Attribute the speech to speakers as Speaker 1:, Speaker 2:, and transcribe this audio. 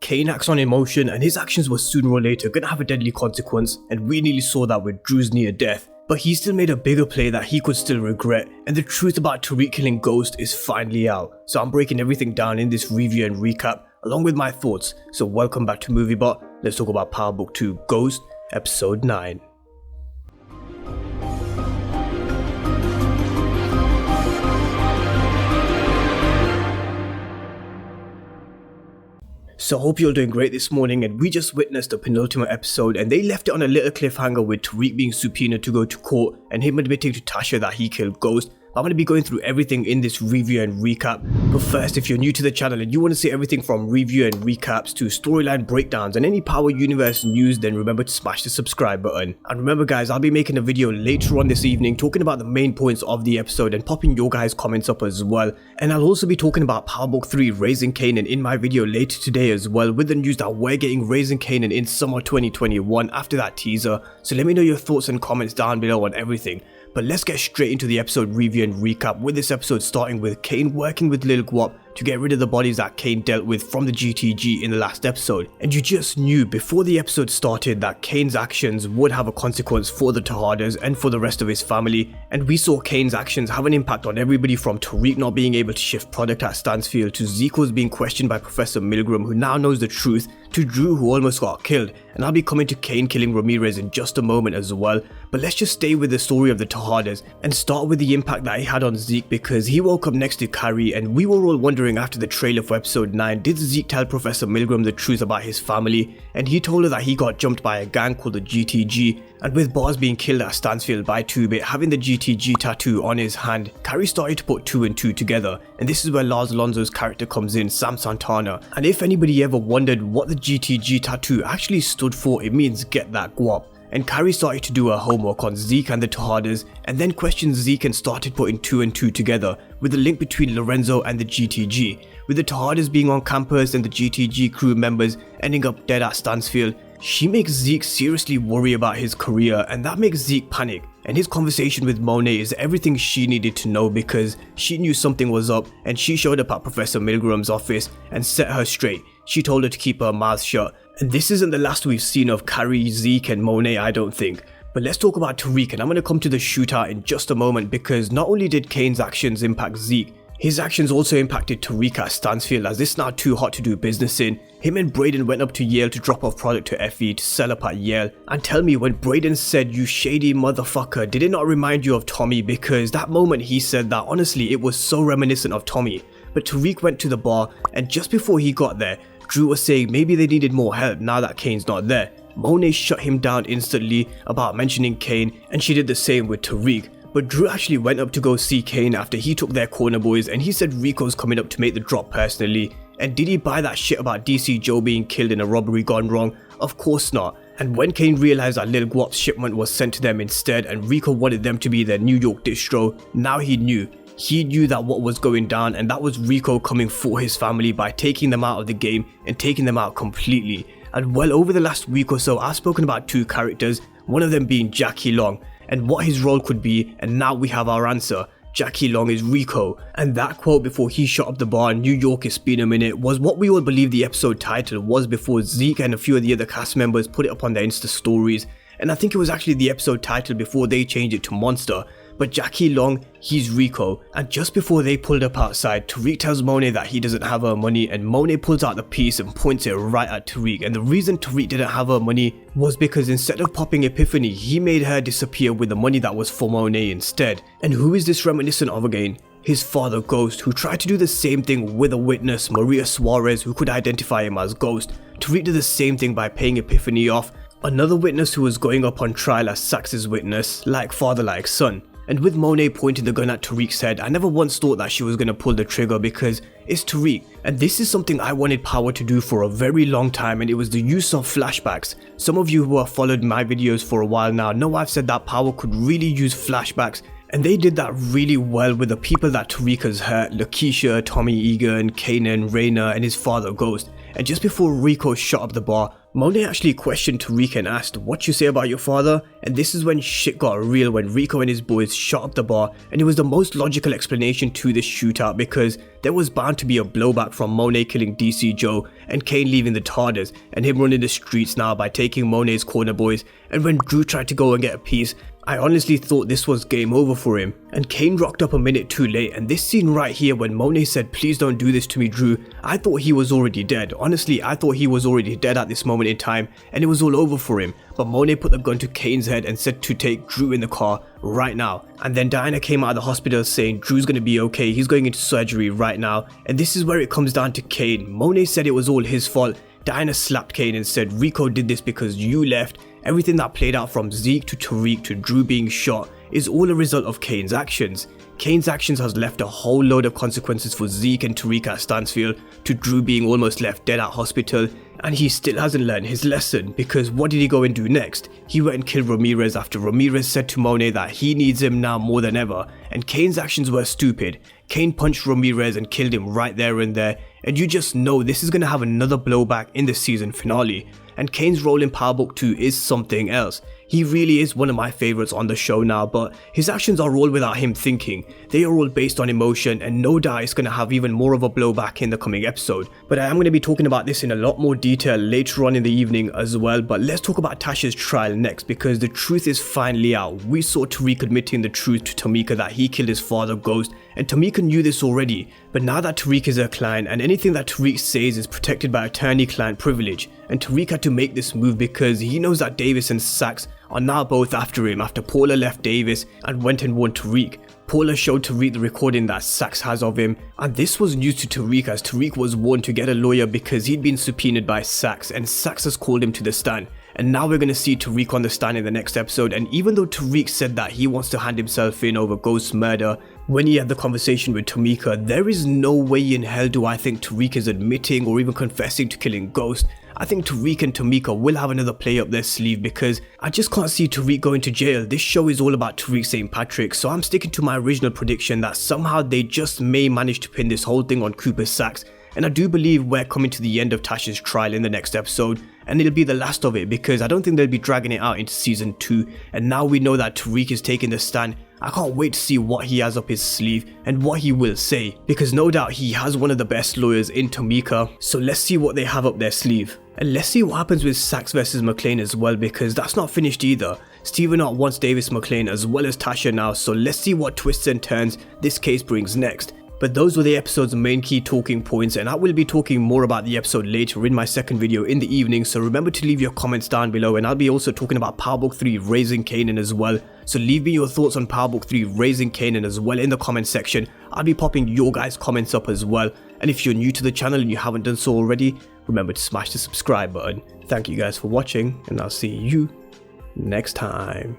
Speaker 1: Kane acts on emotion and his actions were sooner or later gonna have a deadly consequence, and we nearly saw that with Drew's near death. But he still made a bigger play that he could still regret, and the truth about Tariq killing Ghost is finally out. So I'm breaking everything down in this review and recap, along with my thoughts. So welcome back to MovieBot. Let's talk about Power Book 2 Ghost, Episode 9. So I hope you're doing great this morning, and we just witnessed the penultimate episode and they left it on a little cliffhanger with Tariq being subpoenaed to go to court and him admitting to Tasha that he killed Ghost. I'm going to be going through everything in this review and recap. But first, if you're new to the channel and you want to see everything from review and recaps to storyline breakdowns and any Power Universe news, then remember to smash the subscribe button. And remember guys, I'll be making a video later on this evening talking about the main points of the episode and popping your guys' comments up as well. And I'll also be talking about Power Book 3 Raising Kanan in my video later today as well, with the news that we're getting Raising Kanan in summer 2021 after that teaser. So let me know your thoughts and comments down below on everything. But let's get straight into the episode review and recap, with this episode starting with Kane working with Lil Guap to get rid of the bodies that Kane dealt with from the GTG in the last episode. And you just knew before the episode started that Kane's actions would have a consequence for the Tejadas and for the rest of his family. And we saw Kane's actions have an impact on everybody, from Tariq not being able to shift product at Stansfield, to Zico's being questioned by Professor Milgram, who now knows the truth, to Drew, who almost got killed. And I'll be coming to Kane killing Ramirez in just a moment as well. But let's just stay with the story of the Tejadas and start with the impact that he had on Zeke, because he woke up next to Carrie and we were all wondering after the trailer for episode 9, did Zeke tell Professor Milgram the truth about his family? And he told her that he got jumped by a gang called the GTG, and with Bars being killed at Stansfield by 2-Bit having the GTG tattoo on his hand, Carrie started to put 2 and 2 together, and this is where Lars Alonso's character comes in, Sam Santana. And if anybody ever wondered what the GTG tattoo actually stood for, it means get that guap. And Carrie started to do her homework on Zeke and the Tejadas, and then questioned Zeke and started putting 2 and 2 together with the link between Lorenzo and the GTG, with the Tejadas being on campus and the GTG crew members ending up dead at Stansfield. She makes Zeke seriously worry about his career, and that makes Zeke panic. And his conversation with Monet is everything she needed to know, because she knew something was up and she showed up at Professor Milgram's office and set her straight. She told her to keep her mouth shut. And this isn't the last we've seen of Carrie, Zeke and Monet, I don't think. But let's talk about Tariq, and I'm going to come to the shootout in just a moment, because not only did Kane's actions impact Zeke, his actions also impacted Tariq at Stansfield, as it's now too hot to do business in. Him and Brayden went up to Yale to drop off product to FE to sell up at Yale. And tell me, when Brayden said "you shady motherfucker," did it not remind you of Tommy? Because that moment he said that, honestly, it was so reminiscent of Tommy. But Tariq went to the bar, and just before he got there, Drew was saying maybe they needed more help now that Kane's not there. Monet shut him down instantly about mentioning Kane, and she did the same with Tariq. But Drew actually went up to go see Kane after he took their corner boys, and he said Rico's coming up to make the drop personally. And did he buy that shit about DC Joe being killed in a robbery gone wrong? Of course not. And when Kane realized that Lil Guap's shipment was sent to them instead and Rico wanted them to be their New York distro, now he knew. He knew that what was going down, and that was Rico coming for his family by taking them out of the game and taking them out completely. And well, over the last week or so, I've spoken about 2 characters, one of them being Jackie Long, and what his role could be, and now we have our answer. Jackie Long is Rico, and that quote before he shot up the bar, "New York, it's been a minute," was what we all believe the episode title was before Zeke and a few of the other cast members put it up on their Insta stories. And I think it was actually the episode title before they changed it to Monster. But Jackie Long, he's Rico. And just before they pulled up outside, Tariq tells Monet that he doesn't have her money, and Monet pulls out the piece and points it right at Tariq. And the reason Tariq didn't have her money was because instead of popping Epiphany, he made her disappear with the money that was for Monet instead. And who is this reminiscent of again? His father Ghost, who tried to do the same thing with a witness, Maria Suarez, who could identify him as Ghost. Tariq did the same thing by paying Epiphany off, another witness who was going up on trial as Sax's witness, like father like son. And with Monet pointing the gun at Tariq's head, I never once thought that she was going to pull the trigger, because it's Tariq. And this is something I wanted Power to do for a very long time, and it was the use of flashbacks. Some of you who have followed my videos for a while now know I've said that Power could really use flashbacks, and they did that really well with the people that Tariq has hurt: Lakeisha, Tommy Egan, Kanan, Rayna, and his father Ghost. and just before Rico shut up the bar, Monet actually questioned Tariq and asked, "What you say about your father?" And this is when shit got real, when Rico and his boys shut up the bar, and it was the most logical explanation to this shootout because there was bound to be a blowback from Monet killing DC Joe and Kane leaving the TARDIS and him running the streets now by taking Monet's corner boys. And when Drew tried to go and get a piece, I honestly thought this was game over for him, and Kane rocked up a minute too late. And this scene right here when Monet said, "Please don't do this to me, Drew," I thought he was already dead. Honestly, I thought he was already dead at this moment in time and it was all over for him. But Monet put the gun to Kane's head and said to take Drew in the car right now. And then Diana came out of the hospital saying Drew's gonna be okay, he's going into surgery right now. And this is where it comes down to Kane. Monet said it was all his fault. Diana slapped Kane and said, "Rico did this because you left." Everything that played out from Zeke to Tariq to Drew being shot is all a result of Kane's actions. Kane's actions has left a whole load of consequences for Zeke and Tariq at Stansfield, to Drew being almost left dead at hospital, and he still hasn't learned his lesson because what did he go and do next? He went and killed Ramirez after Ramirez said to Monet that he needs him now more than ever, and Kane's actions were stupid. Kane punched Ramirez and killed him right there and there, and you just know this is going to have another blowback in the season finale. And Kane's role in Power Book 2 is something else. He really is one of my favourites on the show now, but his actions are all without him thinking. They are all based on emotion, and no doubt it's going to have even more of a blowback in the coming episode. But I am going to be talking about this in a lot more detail later on in the evening as well. But let's talk about Tasha's trial next, because the truth is finally out. We saw Tariq admitting the truth to Tamika that he killed his father Ghost, and Tamika knew this already. But now that Tariq is her client, and anything that Tariq says is protected by attorney-client privilege, and Tariq had to make this move because he knows that Davis and Saxe are now both after him after Paula left Davis and went and warned Tariq. Paula showed Tariq the recording that Saxe has of him, and this was news to Tariq as Tariq was warned to get a lawyer because he'd been subpoenaed by Saxe, and Saxe has called him to the stand. And now we're going to see Tariq on the stand in the next episode, and even though Tariq said that he wants to hand himself in over Ghost's murder when he had the conversation with Tamika, there is no way in hell do I think Tariq is admitting or even confessing to killing Ghost. I think Tariq and Tamika will have another play up their sleeve because I just can't see Tariq going to jail. This show is all about Tariq St. Patrick, so I'm sticking to my original prediction that somehow they just may manage to pin this whole thing on Cooper Saxe. And I do believe we're coming to the end of Tasha's trial in the next episode, and it'll be the last of it because I don't think they'll be dragging it out into season 2. And now we know that Tariq is taking the stand, I can't wait to see what he has up his sleeve and what he will say, because no doubt he has one of the best lawyers in Tamika. So let's see what they have up their sleeve. And let's see what happens with Saxe versus McClane as well, because that's not finished either. Stephen Ott wants Davis McClane as well as Tasha now, so let's see what twists and turns this case brings next. But those were the episode's main key talking points, and I will be talking more about the episode later in my second video in the evening, so remember to leave your comments down below, and I'll be also talking about Power Book 3 Raising Kanan as well. So leave me your thoughts on Power Book 3 Raising Kanan as well in the comment section. I'll be popping your guys' comments up as well, and if you're new to the channel and you haven't done so already, remember to smash the subscribe button. Thank you guys for watching, and I'll see you next time.